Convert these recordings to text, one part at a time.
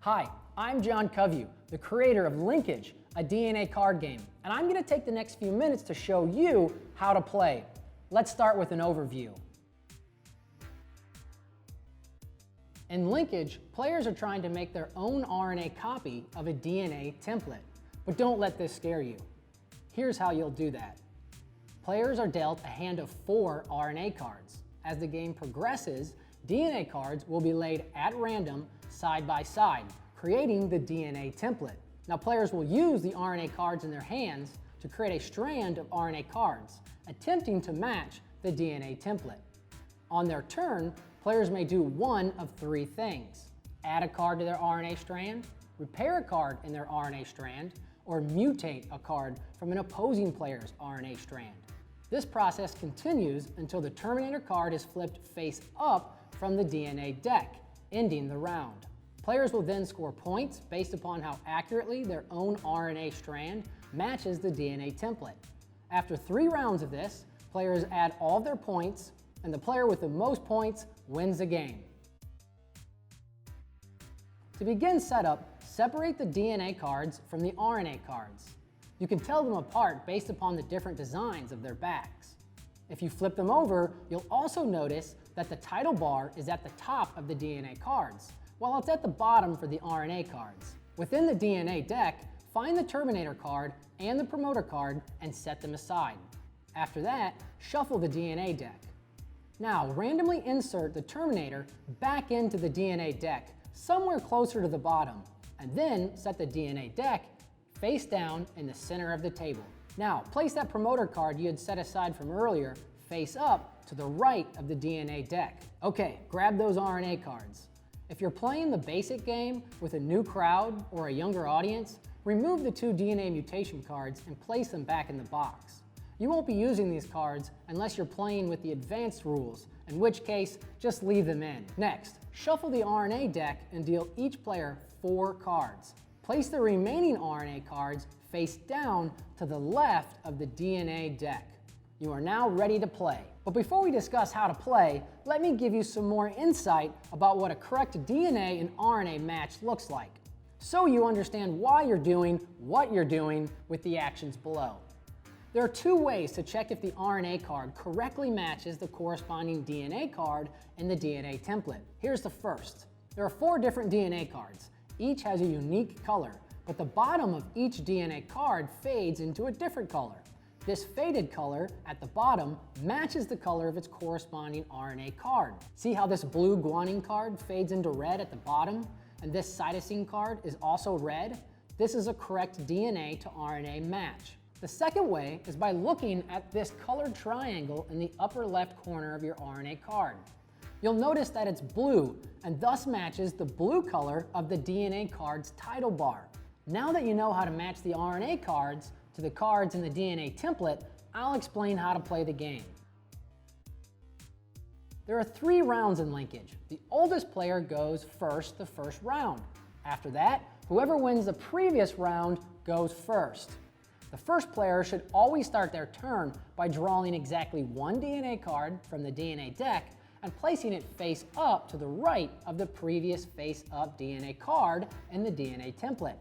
Hi, I'm John Covey, the creator of Linkage, a DNA card game, and I'm going to take the next few minutes to show you how to play. Let's start with an overview. In Linkage, players are trying to make their own RNA copy of a DNA template, but don't let this scare you. Here's how you'll do that. Players are dealt a hand of 4 RNA cards. As the game progresses, DNA cards will be laid at random side by side, creating the DNA template. Now players will use the RNA cards in their hands to create a strand of RNA cards, attempting to match the DNA template. On their turn, players may do one of 3 things: add a card to their RNA strand, repair a card in their RNA strand, or mutate a card from an opposing player's RNA strand. This process continues until the Terminator card is flipped face up from the DNA deck, ending the round. Players will then score points based upon how accurately their own RNA strand matches the DNA template. After 3 rounds of this, players add all their points, and the player with the most points wins the game. To begin setup, separate the DNA cards from the RNA cards. You can tell them apart based upon the different designs of their backs. If you flip them over, you'll also notice that the title bar is at the top of the DNA cards, while it's at the bottom for the RNA cards. Within the DNA deck, find the Terminator card and the Promoter card and set them aside. After that, shuffle the DNA deck. Now, randomly insert the Terminator back into the DNA deck, somewhere closer to the bottom, and then set the DNA deck face down in the center of the table. Now, place that Promoter card you had set aside from earlier face up to the right of the DNA deck. Okay, grab those RNA cards. If you're playing the basic game with a new crowd or a younger audience, remove the 2 DNA mutation cards and place them back in the box. You won't be using these cards unless you're playing with the advanced rules, in which case, just leave them in. Next, shuffle the RNA deck and deal each player 4 cards. Place the remaining RNA cards face down to the left of the DNA deck. You are now ready to play. But before we discuss how to play, let me give you some more insight about what a correct DNA and RNA match looks like, so you understand why you're doing what you're doing with the actions below. There are 2 ways to check if the RNA card correctly matches the corresponding DNA card in the DNA template. Here's the first. There are 4 different DNA cards. Each has a unique color, but the bottom of each DNA card fades into a different color. This faded color at the bottom matches the color of its corresponding RNA card. See how this blue guanine card fades into red at the bottom, and this cytosine card is also red? This is a correct DNA to RNA match. The second way is by looking at this colored triangle in the upper left corner of your RNA card. You'll notice that it's blue and thus matches the blue color of the DNA card's title bar. Now that you know how to match the RNA cards to the cards in the DNA template, I'll explain how to play the game. There are 3 rounds in Linkage. The oldest player goes first the first round. After that, whoever wins the previous round goes first. The first player should always start their turn by drawing exactly 1 DNA card from the DNA deck and placing it face up to the right of the previous face up DNA card in the DNA template.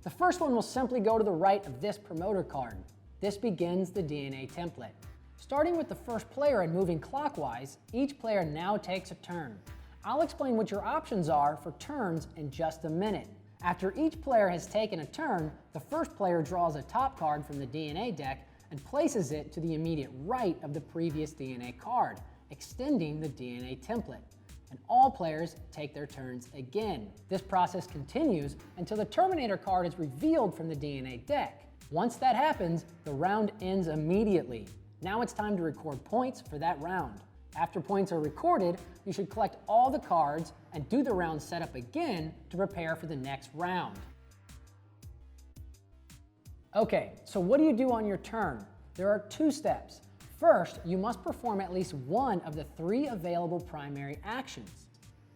The first one will simply go to the right of this Promoter card. This begins the DNA template. Starting with the first player and moving clockwise, each player now takes a turn. I'll explain what your options are for turns in just a minute. After each player has taken a turn, the first player draws a top card from the DNA deck and places it to the immediate right of the previous DNA card, extending the DNA template. And all players take their turns again. This process continues until the Terminator card is revealed from the DNA deck. Once that happens, the round ends immediately. Now it's time to record points for that round. After points are recorded, you should collect all the cards and do the round setup again to prepare for the next round. Okay, so what do you do on your turn? There are 2 steps. First, you must perform at least 1 of the 3 available primary actions.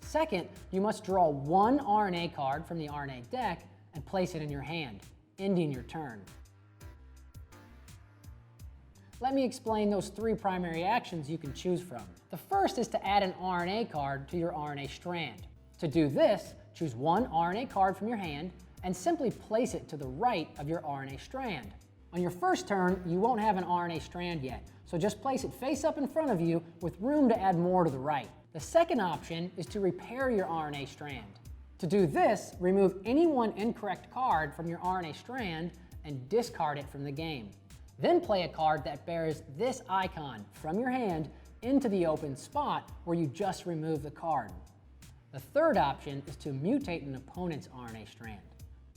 Second, you must draw 1 RNA card from the RNA deck and place it in your hand, ending your turn. Let me explain those 3 primary actions you can choose from. The first is to add an RNA card to your RNA strand. To do this, choose one RNA card from your hand and simply place it to the right of your RNA strand. On your first turn, you won't have an RNA strand yet, so just place it face up in front of you with room to add more to the right. The second option is to repair your RNA strand. To do this, remove any one incorrect card from your RNA strand and discard it from the game. Then play a card that bears this icon from your hand into the open spot where you just removed the card. The third option is to mutate an opponent's RNA strand.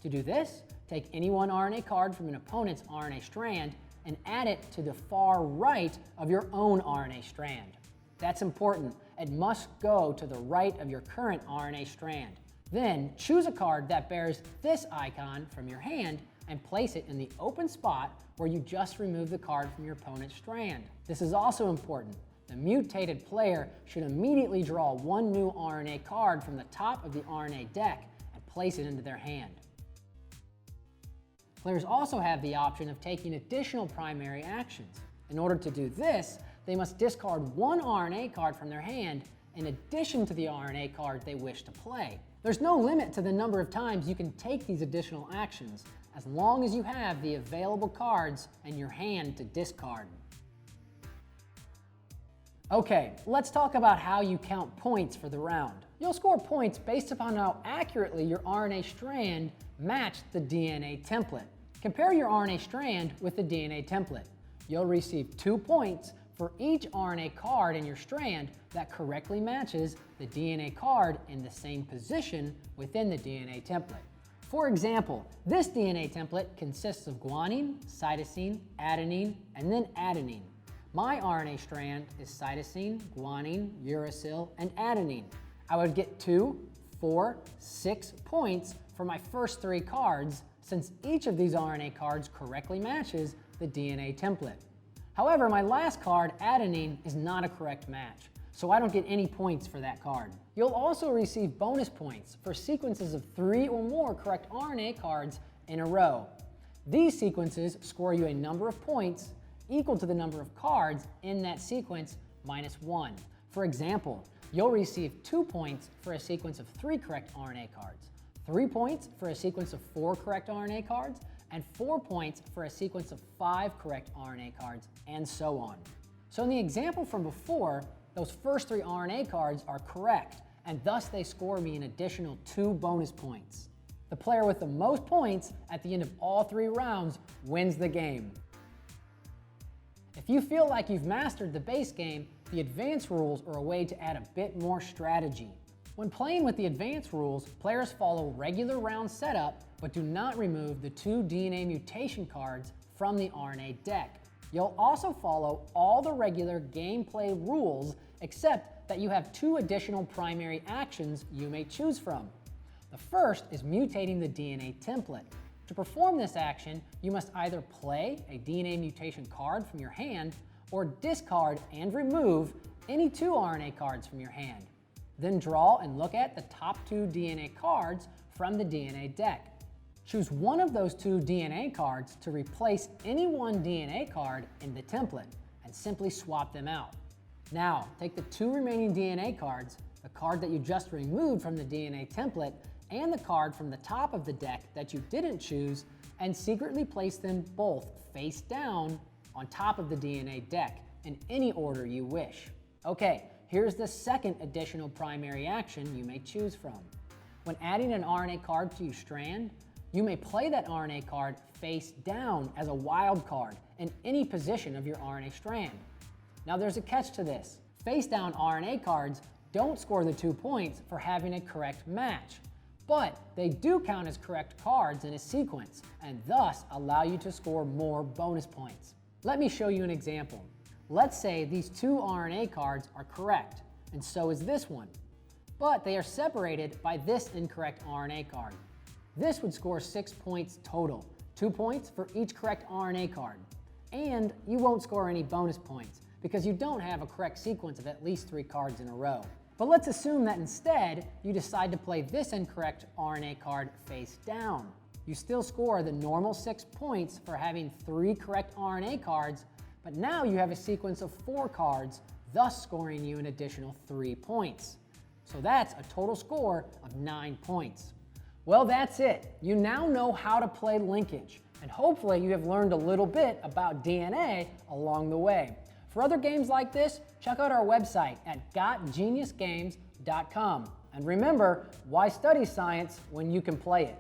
To do this, take any one RNA card from an opponent's RNA strand and add it to the far right of your own RNA strand. That's important. It must go to the right of your current RNA strand. Then choose a card that bears this icon from your hand and place it in the open spot where you just removed the card from your opponent's strand. This is also important. The mutated player should immediately draw one new RNA card from the top of the RNA deck and place it into their hand. Players also have the option of taking additional primary actions. In order to do this, they must discard one RNA card from their hand in addition to the RNA card they wish to play. There's no limit to the number of times you can take these additional actions, as long as you have the available cards in your hand to discard. Okay, let's talk about how you count points for the round. You'll score points based upon how accurately your RNA strand matched the DNA template. Compare your RNA strand with the DNA template. You'll receive 2 points for each RNA card in your strand that correctly matches the DNA card in the same position within the DNA template. For example, this DNA template consists of guanine, cytosine, adenine, and then adenine. My RNA strand is cytosine, guanine, uracil, and adenine. I would get 2, 4, 6 points for my first 3 cards, since each of these RNA cards correctly matches the DNA template. However, my last card, adenine, is not a correct match, so I don't get any points for that card. You'll also receive bonus points for sequences of 3 or more correct RNA cards in a row. These sequences score you a number of points equal to the number of cards in that sequence minus 1. For example, you'll receive 2 points for a sequence of 3 correct RNA cards, 3 points for a sequence of 4 correct RNA cards, and 4 points for a sequence of 5 correct RNA cards, and so on. So in the example from before, those first 3 RNA cards are correct, and thus they score me an additional 2 bonus points. The player with the most points at the end of all 3 rounds wins the game. If you feel like you've mastered the base game, the advanced rules are a way to add a bit more strategy. When playing with the advanced rules, players follow regular round setup, but do not remove the 2 DNA mutation cards from the RNA deck. You'll also follow all the regular gameplay rules, except that you have 2 additional primary actions you may choose from. The first is mutating the DNA template. To perform this action, you must either play a DNA mutation card from your hand or discard and remove any 2 RNA cards from your hand. Then draw and look at the top 2 DNA cards from the DNA deck. Choose one of those 2 DNA cards to replace any one DNA card in the template and simply swap them out. Now, take the 2 remaining DNA cards, the card that you just removed from the DNA template, and the card from the top of the deck that you didn't choose, and secretly place them both face down on top of the DNA deck in any order you wish. Okay, here's the second additional primary action you may choose from. When adding an RNA card to your strand, you may play that RNA card face down as a wild card in any position of your RNA strand. Now there's a catch to this. Face down RNA cards don't score the 2 points for having a correct match, but they do count as correct cards in a sequence and thus allow you to score more bonus points. Let me show you an example. Let's say these 2 RNA cards are correct, and so is this one, but they are separated by this incorrect RNA card. This would score 6 points total, 2 points for each correct RNA card. And you won't score any bonus points because you don't have a correct sequence of at least 3 cards in a row. But let's assume that instead you decide to play this incorrect RNA card face down. You still score the normal 6 points for having 3 correct RNA cards, but now you have a sequence of 4 cards, thus scoring you an additional 3 points. So that's a total score of 9 points. Well, that's it. You now know how to play Linkage, and hopefully you have learned a little bit about DNA along the way. For other games like this, check out our website at gotgeniusgames.com. And remember, why study science when you can play it?